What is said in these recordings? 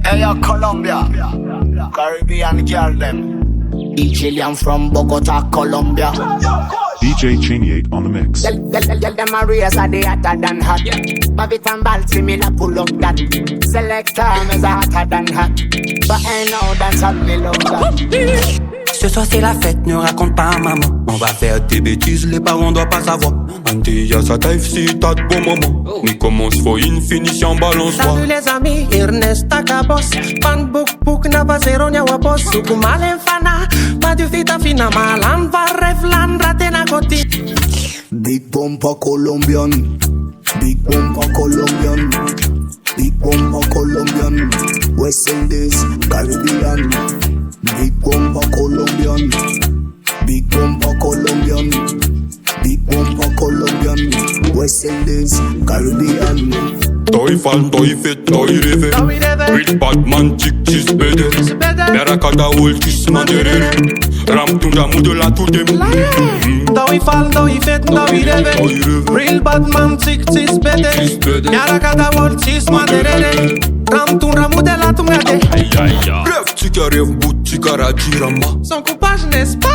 Hey, yo, Colombia, Caribbean girl them. Chilean from Bogota, Colombia. DJ Chaniate on the mix. Them a race are the hotter than hot. Bavit and Balti me la pull up that. Selector is a hotter than hot. But ain't no dance on me love that. Ce soir c'est la fête, ne raconte pas à maman. On va faire des bêtises, les parents doivent pas savoir. Andy y'a sa taille si t'as de bon moment. Mais commence faut une finition balance. Salut les amis, Ernest Takabos. Pan book na basero nya wapos. Suku malen fana, pas du fita fina malan va reflan ratena goti. Big bumper Colombian, big bumper Colombian, big bumper Colombian, West Indies, Caribbean. Big bumper Colombian, big bumper Colombian, big bumper Colombian, West Indies, Caribbean. Toi fan, toi fait, toi rêve. Real bad man, chick cheese better. Merakada old kiss man derere. Ram tunda moudela tout dem. Toi fall, toi fait, toi rêve. Real bad man, chick cheese better. Merakada old kiss man derere. Ram tunda moudela tout dem. Rêve, tu rêve, bout, tu dirama. Son coupage n'est-ce pas?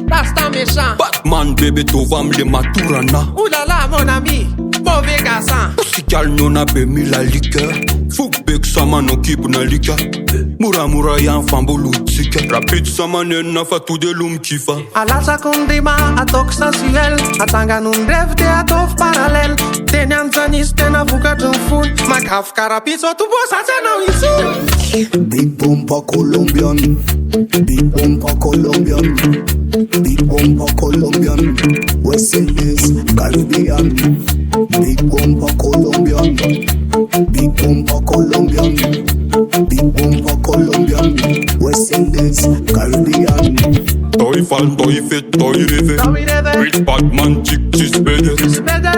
Basta méchant. Batman bébé, tu vas me le maturana. Oulala mon ami, mauvais garçon. Sikal nona be mi la liqueur. Fuk bek sama no kip na lika. Mura mura yan fambolu tika. Rapide sama na fa tout de lum kifa. Ala sa kondima atok sensuel. Atanga nun rêve de atof parallèle. Tenian zanis tena fuka ton fun. Makaf karapizo tu bosa tena isu. Big bumper Colombian, big bumper Colombian, big bumper Colombian, West Indies, Caribbean. Big bumper Colombian, big bumper Colombian, big bumper Colombian, West Indies, Caribbean. Toi fall, toi fait, toi rêve. Real bad man, chick cheese better.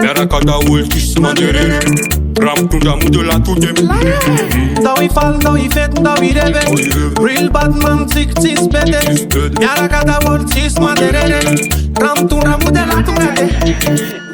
Merakada old kiss man derere. Ram tunda moudela tout dem. Toi fall, toi fait, toi rêve. Real bad man, chick cheese better. Merakada old kiss man derere. Ram tunda moudela tout dem.